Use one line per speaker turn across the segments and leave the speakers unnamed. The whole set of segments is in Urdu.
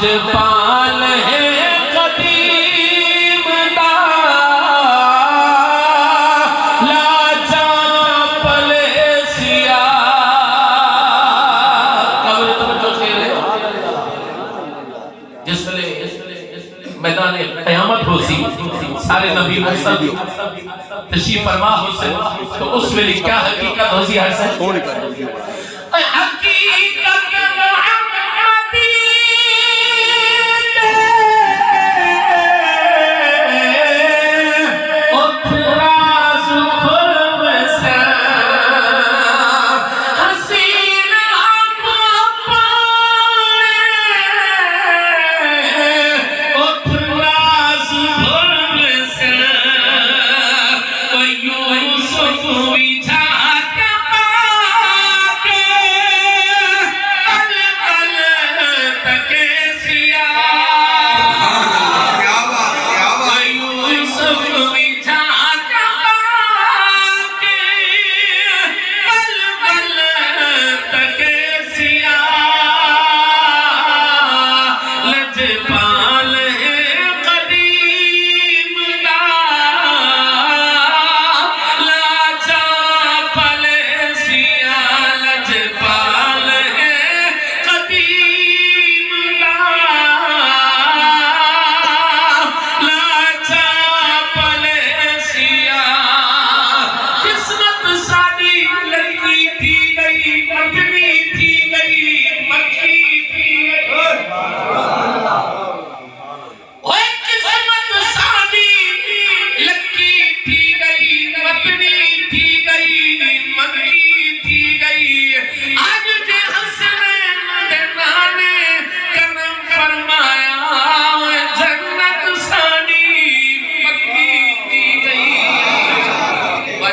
لجپال ہے قدیم دا لاجا پلے سیا قبر توجہ سے رہے جس لئے میدان قیامت ہو سی سارے نبی مرسل تشریف فرما ہو سے تو اس میں کیا حقیقت ہو سی حسن حقیقت محمدی اتراز خلب سے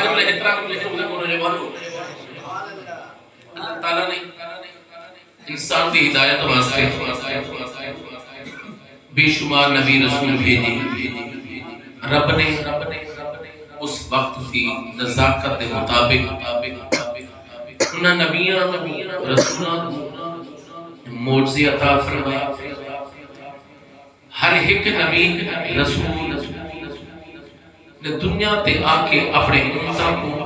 حسین اپنے اتراز خلب سے ویوسف ویجھا انسان کی ہدایت واسطے بے شمار نبی رسول بھیجے رب نے اس وقت کی نزاکت مطابق انہاں نبیاں رسولان معجزے عطا فرمائے ہر ایک نبی رسول نے دنیا تے آکے اپنے امتاں کو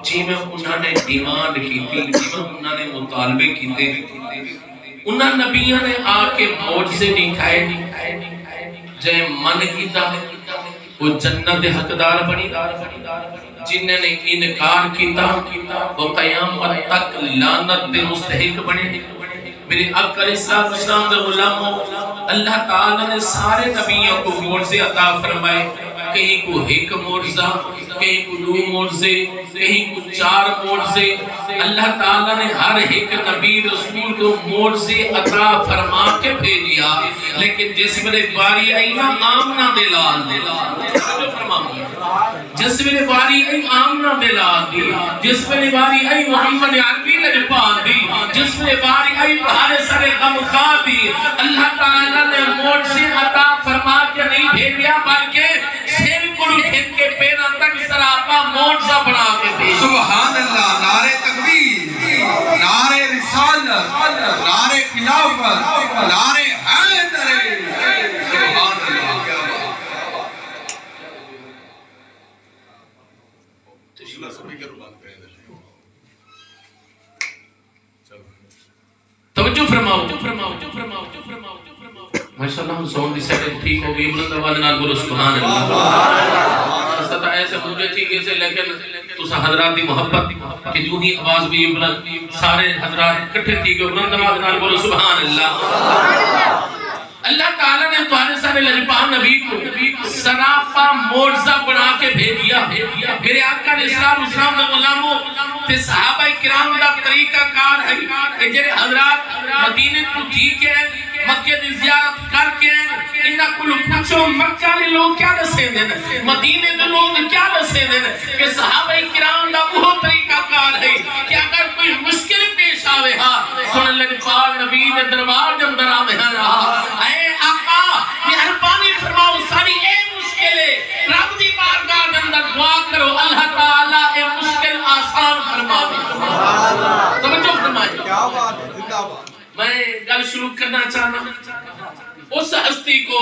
جی میں انہوں نے ڈیمانڈ کی تھی جی میں انہوں نے مطالبے کی تھی انہوں نبیوں نے آکے معجزے دکھائے جائے من کیتا وہ جنت حقدار بنی جنہیں نے انکار کیتا وہ قیامت تک لعنت دے مستحق بنے میرے اکر اسلام دے غلاموں اللہ تعالیٰ نے سارے نبیوں کو معجزے عطا فرمائے کہیں کو ایک معجزہ کہیں کو دو معجزے کہیں کو چار معجزے اللہ تعالیٰ نے ہر ایک نبی رسول کو معجزے عطا فرما کے بھیجیا لیکن جس میں باری آئی نا آمنہ دلال جس میں باری آئی آمنہ دلال جس میں باری آئی محمد عربی لجپال دی جس میں باری آئی بہارے سر غمخوار دی اللہ تعالیٰ نے معجزے عطا فرما کے نہیں بھیجیا بلکہ سر کو لکھن کے پیرا تک سراپا معجزہ بنا کے دے
سبحان اللہ نعرہ تکبیر نعرہ رسالت نعرہ خلافت نعرہ حیدر سبحان اللہ کیا بات تشلا سبھی کے روبان کہیں
توجہ فرماؤ ماشاءاللہ ہم سون دی سیٹنگ ٹھیک ہو گئی بلند آواز نال بولو سبحان اللہ ستا ایسے مجھے ٹھیک ہے لیکن تو سا حضرات دی محبت کہ جو ہی آواز بھی بلند سارے حضرات کٹھے ٹھیک ہے بلند آواز نال بولو سبحان اللہ اللہ تعالیٰ نے تمہارے سارے لجپال نبی کو سراپا معجزہ بنا کے بھیجیا میرے آقا نے اسلام دا غلاموں تے صحابہ کرام دا طریقہ کار ہے کہ جنہیں حضرات مدینے تو ٹھیک ہے مکہ دی زیارت کر کے انہاں کو پوچھو مکہ نے لوگ کیا دسے دیں مدینے دے لوگ کیا دسے دیں کہ صحابہ کرام دا وہ طریقہ کار ہے کہ اگر کوئی مشکل پیش آوے ہاں سن لجپال نبی نے دربار دے اندر آوے ہاں اے آقا مہربانی فرماؤ ساری اے مشکلیں رب دی بارگاہ دے اندر دعا کرو اللہ تعالیٰ اے مشکل آسان فرما دے توجہ فرمائے
کیا بات ہے زندہ بات
میں گل شروع کرنا چاہنا اس ہستی کو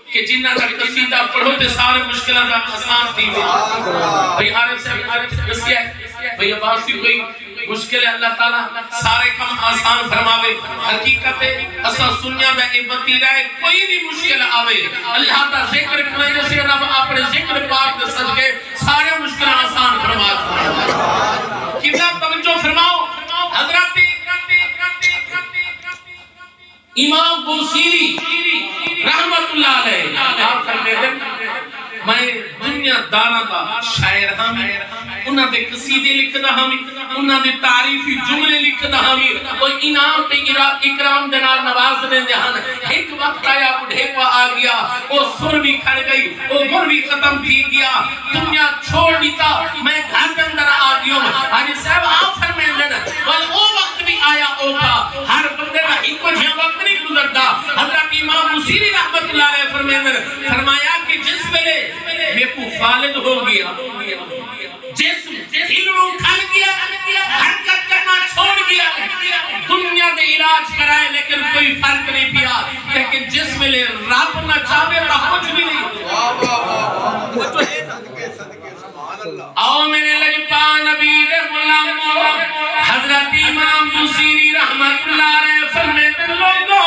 کہ جنہ کا قصیدہ پڑھو تے سارے مشکلات آسان تھی بھئی عارف صاحب نسیہ ہے بھئی عباس کی کوئی مشکل ہے اللہ تعالیٰ سارے کم آسان فرماوے حقیقت ہے اسا سنیا میں عبتی رہے کوئی بھی مشکل آوے اللہ تا ذکر کرنے جیسے رب اپنے ذکر پاک دے صدقے سارے مشکل آسان فرما کتاب توجہ فرماؤ حضرت امام بوصیری رحمت اللہ علیہ آپ فرمائے میں دنیا دارہ دا شاعر ہمیں انہاں دے قصیدے لکھدا ہمیں انہاں دے تعریفی جملے لکھدا ہمیں اور انعام تے اکرام دے نال نواز دے ہن ایک وقت آیا بڑھیپا آ گیا وہ سر بھی کھڑ گئی وہ گر بھی ختم تھی گیا دنیا چھوڑ دیتا میں گھر کے اندر آ گیا حاجی صاحب آپ فرمائیں دے اور وہ وقت بھی آیا ہوگا ہر بندے کا ایک جہاں وقت نہیں گزرتا حضرت امام بوصیری رحمت اللہ علیہ فرمایا کہ جس ویلے میں کو فالد ہو گیا جسم علم کھل گیا حرکت کرنا چھوڑ گیا دنیا دے علاج کرائے لیکن کوئی فرق نہیں پیا لیکن جس ویلے رب نہ چاہے تو کچھ بھی نہیں آؤ میرے لجپا نبی دے غلامو حضرت امام بوصیری رحمت اللہ علیہ فرماتے لوگو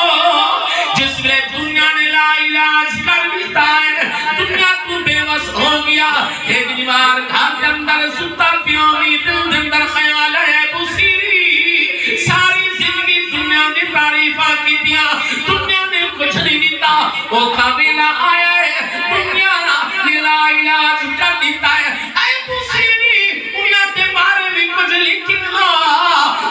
جس ویلے دنیا نے لا علاج کر دیتا ہے دنیا تو بے وس ہو گیا ایک دیوار گھر کے اندر ستا پیومی دل کے اندر خیال ہے بوصیری ساری زندگی دنیا نے تعریفہ کی دیا دنیا نے کچھ نہیں دیتا وہ قابلہ آیا ہے دنیا نے لا علاج کر دیتا ہے اے بوصیری انہاں تے بارے بھی کچھ لکھنا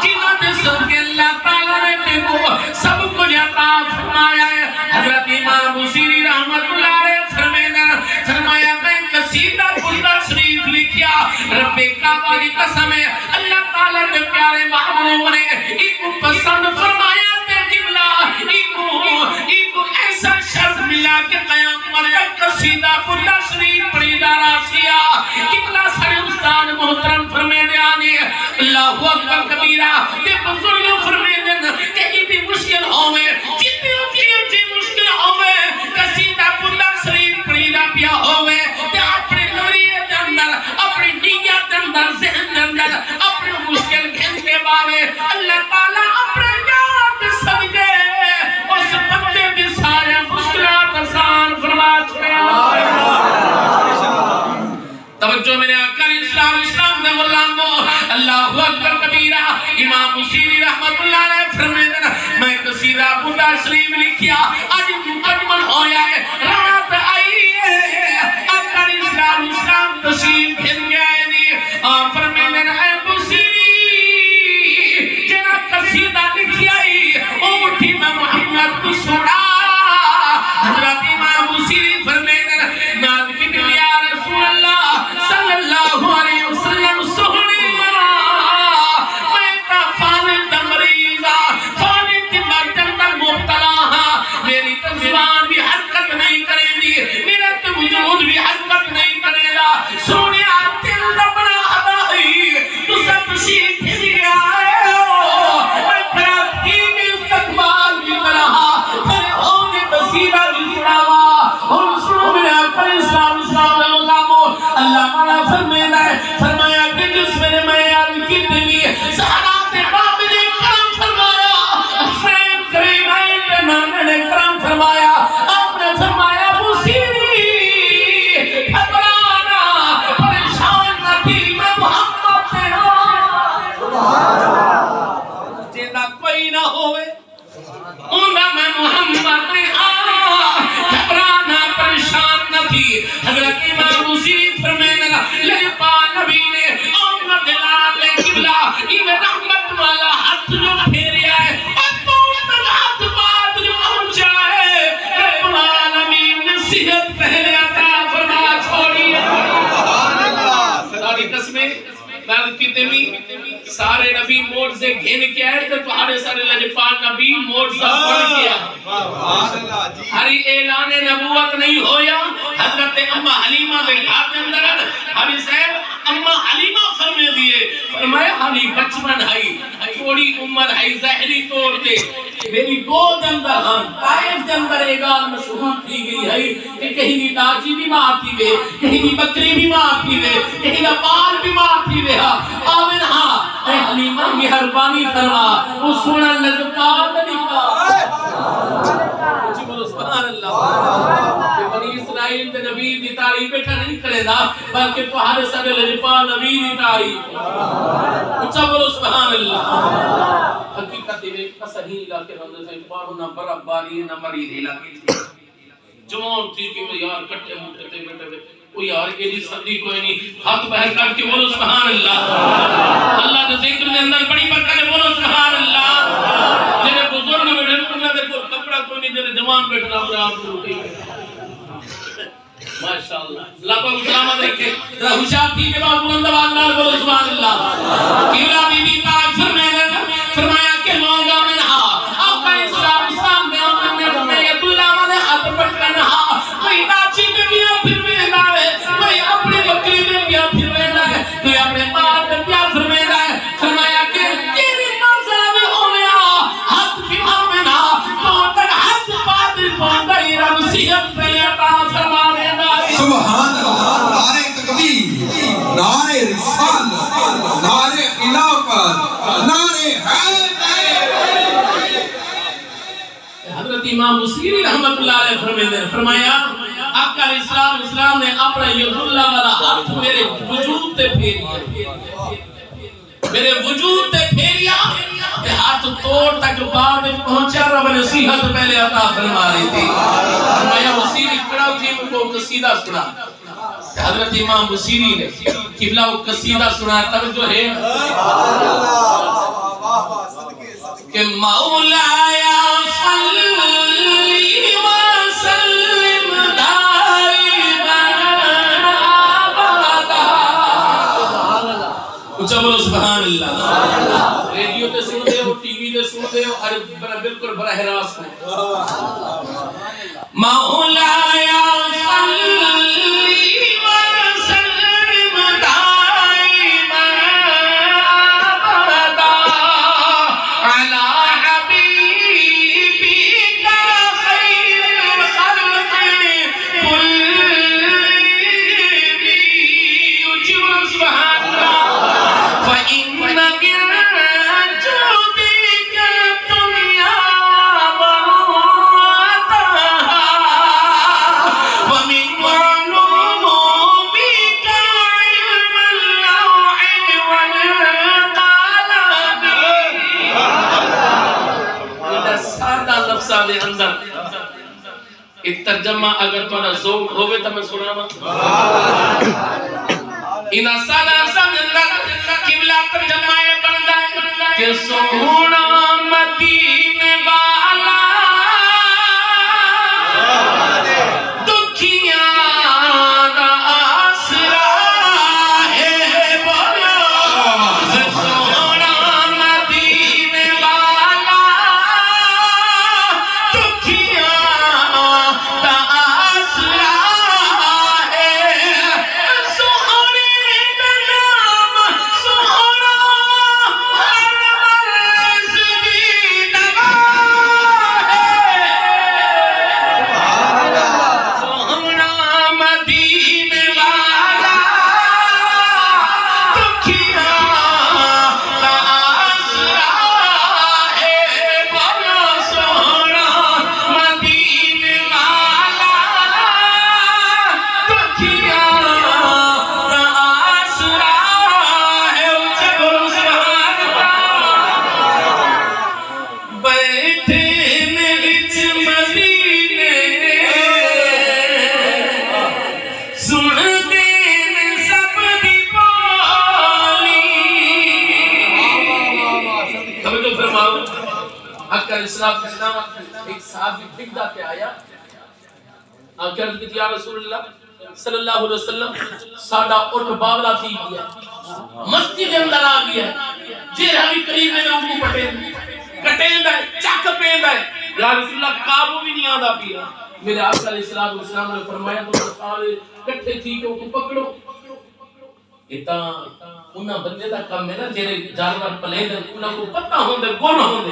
جنہاں تے سب کے اللہ تعالیٰ نے تے وہ سب کچھ عطا فرمایا ہے حضرت امام بوصیری رحمت اللہ علیہ فرمایا میں قصیدہ بردہ شریف لکھیا رب کعبہ کی قسم ہے اللہ تعالیٰ نے پیارے محبوب نے ایک پسند فرمایا تے قبلہ ایک ایسا شخص ملا کہ قیامت تک قصیدہ بردہ شریف پڑھی دارا سیا قبلہ سڑے استاد محترم فرمے دے آنے اللہ اکبر کبیرہ تے بزرگ فرمے دے کہیں بھی مشکل ہوئے جتنی اچھی مشکل ہوئے قصیدہ بردہ شریف پڑھی دا پیا ہوئے تے اپنے نوریے دے اندر اپنی نیت دے اندر ذہن دے اندر اپنے مشکل گھن کے باوے اللہ تعالیٰ اپنے یاد صدقے اس بندے بھی سارے مشکلات آسان فرما چھوڑے توجہ میرے آقا اسلام دے غلامو اللہ اکبر کبیرہ امام بوصیری رحمت اللہ علیہ فرمائے میں قصیدہ بردہ شریف لکھیا آج مکمل ہویا ہے رات آئی ہے آقا اسلام تشریف بھیج کے آئے نہیں آپ فرمائے اے بوصیری جنا قصیدہ لکھی آئی او اٹھی میں محمد کو سنا حضرت امام بوصیری فرمائے ناد فکر یا رسول اللہ صلی اللہ علیہ وسلم سہنیا میں تا فالد مریضا فالد مردن در مبتلا میری تزبان بھی حرکت نہیں کرے دی میرا وجود بھی حرکت نہیں کرے گا سونیا دل دبنا ہدائی تو سب شیف ہی گیا ہے میں خراب کی بھی استقبال بھی کرہا پھر ہوگی تصیرہ بھی سناوا اور سنو میرے اکبر اسلام اللہ مالا فرمایا کہ جس میں یاد کی دلی سہارات بابر کرم فرمایا حسین کریم آئیت نانے نے کرم فرمایا آپ نے فرمایا بوصیری گھبرانا پریشان نہ تھی میں محمد جیدہ کوئی نہ ہوئے اونہ میں محمد نے گھبرانا پریشان نہ تھی حضرت امام بوصیری فرمائے لجپا نبی نے آمد دلال لے قبلہ ایوے رحمت والا ہاتھ جو پھیریا ہے اور تو ہاتھ بات جو پہنچا ہے رب العالمین نے صحت پہلے عطا فرما چھوڑی ساری قسمیں درد کی تمی سارے نبی موڑزے گھن کے آئے تو تمہارے سارے لجپا نبی موڑزہ پڑھ گیا ہری اعلان نبوت نہیں ہویا حضرت امہ حلیمہ دے گھر کے اندر حبیب صاحب امہ حلیمہ فرمے دیئے فرمایا حالی بچپن ہائی تھوڑی عمر ہے زہری توڑ دے میری گود اندر ہم طائف کے اندر ایگال مشہور تھی گئی ہے کہ کہیں دی داجی بھی ماں تھی وے کہیں دی بکری بھی ماں تھی وے کہیں دا پال بھی ماں تھی وے آمین ہاں اے حلیمہ مہربانی فرما وہ سونا لذکار نبی جی بولو سبحان اللہ کہ بنی اسرائیل دے نبی دی تعریف بیٹھا نہیں کرے دا بلکہ تو ہر سارے لجپال نبی دی تعریف اچھا بولو سبحان اللہ حقیقت میں صحیح علاقے رہنے سے پارو نہ براباری نہ مرید علاقے جوان تھی کہ وہ یار کٹے موٹے تے بیٹھے وہ یار کے لیے سردی کوئی نہیں ہاتھ بہر کر کے بولو سبحان اللہ اللہ کے ذکر کے اندر بڑی برکت ہے بولو سبحان اللہ جنہیں بزرگ بیٹھے انہوں نے کوئی کپڑا کوئی نہیں جنہیں جوان بیٹھنا اپنے آپ کو اٹھے ماشاءاللہ اللہ کو سلامت رکھے ہوشیار تھی کہ باب بلند اللہ بولو سبحان اللہ قبلہ بی بی پاک فرمایا کہ لوگا منہا آقا اسلام میں عبد اللہ نے ہاتھ پٹ کرنا کوئی ناچی میں بھی پھر بھی ہے کوئی اپنے بکری میں بھی پھر ہے کوئی اپنے مال میں بھی پھر ہے فرمایا کہ تیری منزل میں ہونے ہاتھ بھی آمنا تو تک ہاتھ پادر پہنچا ہی رب سیت پہ عطا فرما دینا
سبحان اللہ نعرہ تکبیر نعرہ رسالت نعرہ خلافت نعرہ حیدر
حضرت امام بصیری رحمت اللہ علیہ فرمایا آقا اسلام نے اپنا ید اللہ والا ہاتھ میرے وجود تے پھیریا میرے وجود تے پھیریا کہ ہاتھ توڑ تک بعد پہنچا رب نصیحت پہلے عطا فرما رہی تھی فرمایا بصیری کڑا جی کو قصیدہ سنا حضرت امام بصیری نے قبلہ وہ قصیدہ سنا تب جو ہے کہ مولایا صلی وسلم دائما ابدا اچھا بولو سبحان اللہ ریڈیو پہ سن دے ہو ٹی وی پہ سن دے ہو ہر بالکل براہ راست ہے مولایا صلی وسلم دائما ابدا على حبيبك خير الخلق كلهم سبحان الله فإن من جودك الدنيا وضرورتها ومن علومك علم اللوح والقلم یہ سادہ لفظہ دے اندر ایک ترجمہ اگر تو نہ ذوق ہوئے تو میں سناوا انہا سادہ لفظہ دے اندر قبلہ ترجمہ یہ بندہ ہے کہ سونا مدینے والا دکھیاں دا آسرا ہے بولا سونا مدینے والا دکھیاں دا آسرا ہے سونے دا نام سونا ہر مرز دی دوا سونا مدینے والا دکھیاں دا آسرا ہے بولا سونا مدینے والا دکھیاں دا آسرا ہے اچھا بولو سبحان اللہ بیٹھے نے وچ مدینے سنتے نے سب دی بولی توجہ فرماؤ حق الاسلام ایک صحابی بھگدا کے آیا آپ کہہ رہے یا رسول اللہ صلی اللہ علیہ وسلم ساڈا اٹھ باولا تھی گیا مسجد کے اندر آ گیا جی ہمیں قریب میں ان کو کٹیندا ہے چک پیندا ہے یا رسول اللہ قابو بھی نہیں آندا پیا میرے آقا علیہ السلام نے فرمایا تو سارے کٹھے تھی کہ ان کو پکڑو اتا انہاں بندے دا کم ہے نا جڑے جانور پلے دے انہاں کو پتہ ہوندے گن ہوندے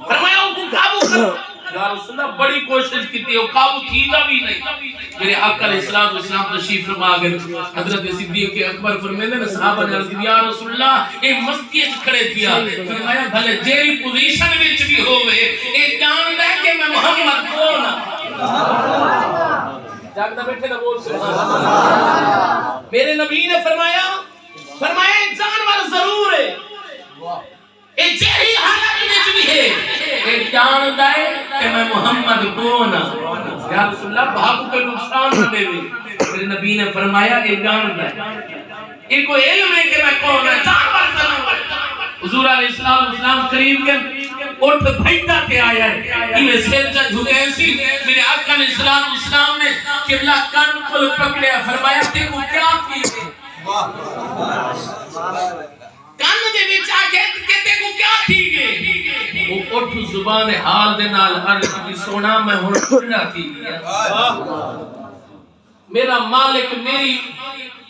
فرمایا ان کو قابو کرو یا رسول اللہ بڑی کوشش کیتی او قابو کیتا بھی نہیں میرے آقا علیہ الصلوۃ والسلام تشریف فرما گئے حضرت صدیق اکبر فرماندے نے صحابہ نے عرض کی یا رسول اللہ اے مستی وچ کھڑے تھیا فرمایا بھلے جیڑی پوزیشن وچ بھی ہوے اے جاندا ہے کہ میں محمد کون ہاں جاگدا بیٹھے نہ بول سبحان اللہ میرے نبی نے فرمایا جانور ضرور ہے اے جیڑی حالت وچ بھی ہے اے جاندا ہے کہ میں محمد کون ہاں یا رسول اللہ بھاگ کو نقصان نہ دے میرے نبی نے فرمایا اے جاندا ہے اے کو علم ہے کہ میں کون ہوں جانور ضرور حضور علیہ السلام قریب کے اٹھ بھیٹا کے آیا ہے انہیں سیلچہ جھکے سی میرے آقا علیہ السلام نے قبلہ کان کو پکڑیا فرمایا دیکھو کیا کی کان دے وچ آ کے دیکھو کیا تھی گے وہ اٹھ زبان حال دے نال عرض کی سونا میں ہن کھڑا تھی میرا مالک میری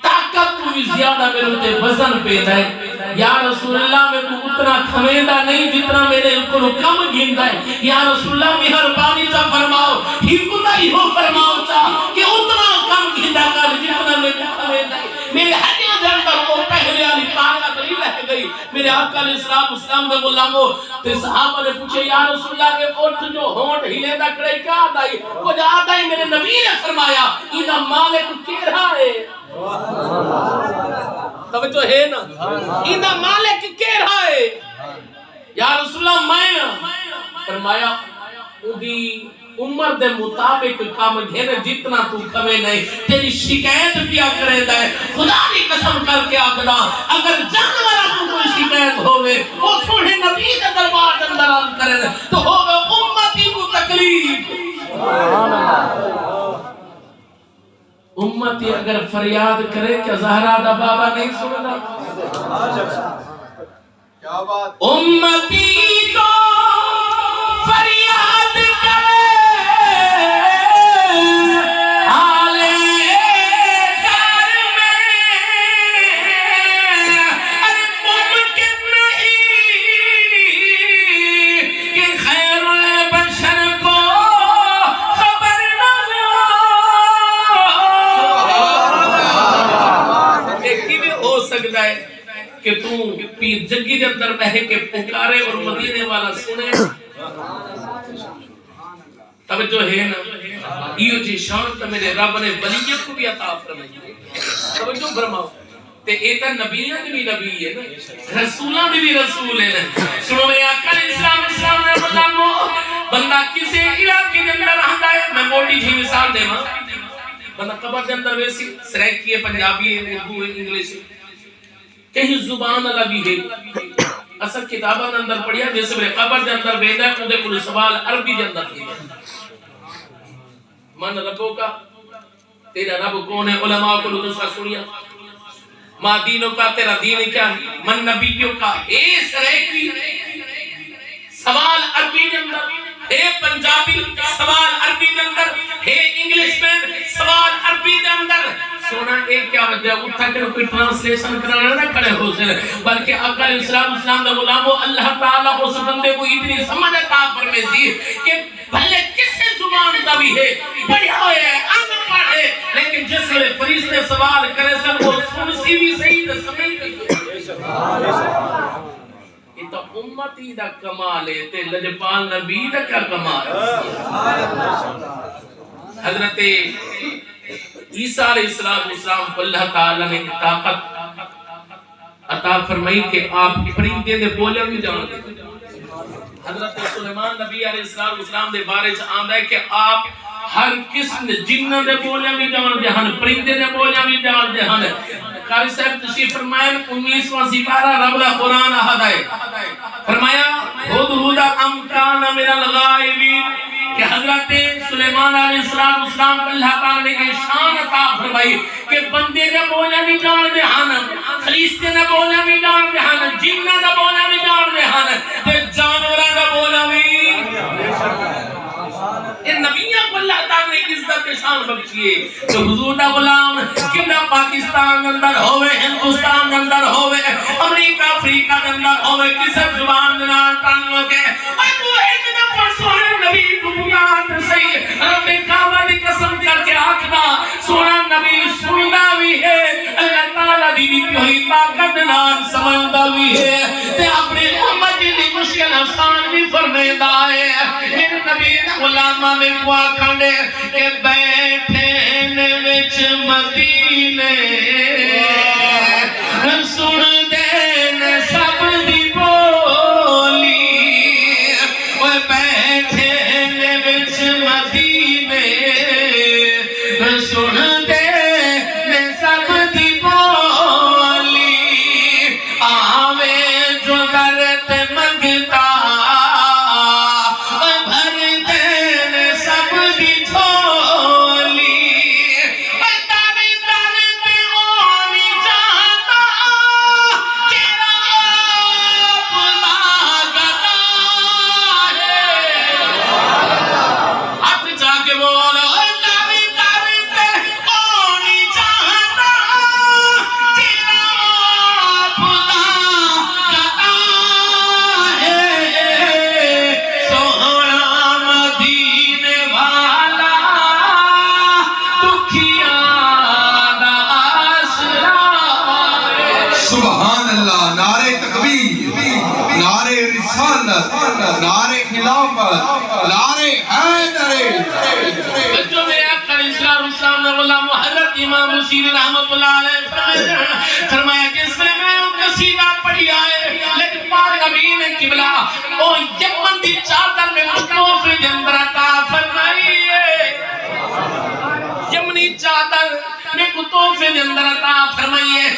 طاقت کو بھی زیادہ میرے تے وزن پیدا ہے یا رسول اللہ میں تو اتنا کھمیندہ نہیں جتنا میرے کو کم گھندا ہے یا رسول اللہ مہربانی تا فرماؤ ہی خدا ہی ہو فرماؤ چا کہ اتنا کم گھندا کر جتنا میں کھمیندہ ہے میرے ہڈیاں دے اندر وہ پہلے والی طاقت نہیں رہ گئی میرے آقا علیہ السلام دے غلاموں تے صحابہ نے پوچھے یا رسول اللہ کے اٹھ جو ہونٹ ہلے دا کڑے کیا آدائی کچھ آدائی میرے نبی نے فرمایا ایدہ مالک کی رہا ہے توجہ ہے نا ایدہ مالک کی رہا ہے یا رسول اللہ میں فرمایا اودی عمر دے مطابق کام گھر جتنا تو کمے نہیں تیری شکایت کیا کرے دائے خدا نے قسم کر کے آگنا اگر جانورہ کو کوئی شکایت ہوئے وہ سوڑے نبی دے دربار اندران کرے دائے تو ہوگا امتی کو تکلیف امتی اگر فریاد کرے کیا زہرہ دا بابا نہیں سننا امتی کو فریاد کرے کہ تو پیر جگی دے اندر بہے کے پکارے اور مدینے والا سنے توجہ ہے نا یہ جی شان تا میرے رب نے ولیت کو بھی عطا فرمائی توجہ فرماؤ تے ایتا نبیاں بھی نبی ہے نا رسولاں بھی رسول ہے نا سنو میرے آقا اسلام نے بندہ کسے علاقے دے اندر رہندا ہے میں موٹی جی مثال دے ماں بندہ قبر دے اندر ویسی سریکی ہے پنجابی ہے اردو ہے انگلش ہے کہیں زبان اللہ بھی ہے اصل کتابہ نے اندر پڑھیا جیسے میرے قبر دے اندر بیدہ ہے مجھے کل سوال عربی دے اندر ہے من ربوں کا تیرا رب کون ہے علماء کو لوگ اس کا سنیا ماں دینوں کا تیرا دین کیا ہے من نبیوں کا اے سریکی سوال عربی دے اندر اے پنجابی سوال عربی دے اندر اے انگلش میں سوال عربی دے اندر سونا ایک کیا وجہ اٹھا کر کوئی ٹرانسلیشن کرانا نہ کھڑے ہو سے بلکہ آقا علیہ السلام دا غلامو اللہ تعالیٰ اس بندے کو اتنی سمجھ عطا فرمائے کہ بھلے کسی زبان دا بھی ہے پڑھا ہے ان پڑھ ہے لیکن جس نے فرشتے سوال کرے سن وہ سن سی بھی صحیح تے سمجھ نہیں یہ تو امتی دا کمال ہے تے لجپال نبی دا کیا کمال ہے حضرت عیسیٰ علیہ السلام کو اللہ تعالیٰ نے طاقت عطا فرمائی کہ آپ پرندے دے بولے بھی جانتے حضرت سلیمان نبی علیہ السلام دے بارے سے آمدہ ہے کہ آپ ہر قسم جنہ دے بولے بھی جانتے ہیں پرندے دے بولے بھی جانتے ہیں قاری صاحب تشریف فرمائیں 19واں سپارہ رب القرآن احد ہے فرمایا ہدہدہ امکان من الغائبین کہ حضرت سلیمان علیہ السلام اللہ تعالیٰ نے شان عطا فرمائی کہ بندے نے بولا بھی جان دے ہن فرشتے نے بولا بھی جان دے ہن جنہ نے بولا بھی جان دے ہن تے جانوراں نے بولا بھی ان نبیوں کو اللہ تعالیٰ نے عزت شان بخشیے تو حضور دا غلام کنا پاکستان اندر ہوئے ہندوستان اندر ہوئے امریکہ افریقہ اندر ہوئے کسے زبان نال تانو کے تو ایک دفعہ سونے نبی کو بنیاد صحیح رب کعبہ دی قسم کر کے آکھنا سونا نبی سندا بھی ہے اللہ تعالی دی دتی ہوئی طاقت نال سمجھدا بھی ہے تے اپنی امت دی مشکل آسان بھی فرمائندا ہے میرے نبی غلاماں میں کو آکھندے کہ بیٹھے نے وچ مدینے سن دے نے سب دی بولی وہ بیٹھے نے وچ مدینے سن دے نے سب دی بولی آوے جو درد منگتا بھر دے نے سب دی جھولی در در پہ ہونی چاہتا تیرا اپنا گدا ہے ہاتھ چاہ کے بولو در در پہ ہونی چاہتا تیرا اپنا گدا ہے سونا مدینے والا دکھیاں دا آسرا ہے
سبحان اللہ نعرہ تکبیر نعرہ رسالت نعرہ خلافت نعرہ حیدر
جو میرے اکھر اسلام نے غلام حضرت امام حسین رحمت اللہ علیہ فرمایا جس میں قصیدہ پڑھی آئے لیکن پاک نبی نے قبلہ او یمن دی چادر میں مطلوف دے اندر عطا فرمائی ہے یمنی چادر میں کتوف دے اندر عطا فرمائی ہے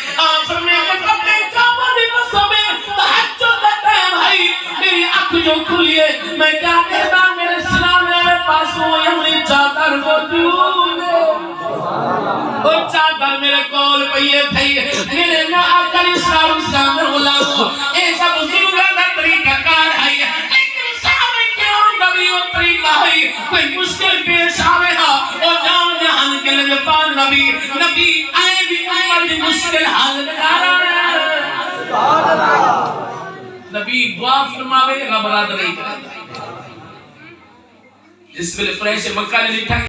فرمایا کہ اپنے کعبہ دی قسم تہجد کا ٹائم ہے میری آنکھ جو کھلی ہے میں کیا کہتا میرے سرانے میں پاسوں یمنی چادر موجود ہے وہ چادر میرے کول پئیے تھئی میرے نا آقا اسلام غلام اے سب بزرگاں دا طریقہ کار ہے لیکن صحابہ کرام دا بھی وہ طریقہ ہے کوئی مشکل پیش آوے ہا اور جان جہان کے لئے پاک نبی آئے بھی امت دی مشکل حال نکارا نبی دعا فرماوے رب راد نہیں کرتا جس ویلے قریش مکہ نے لکھا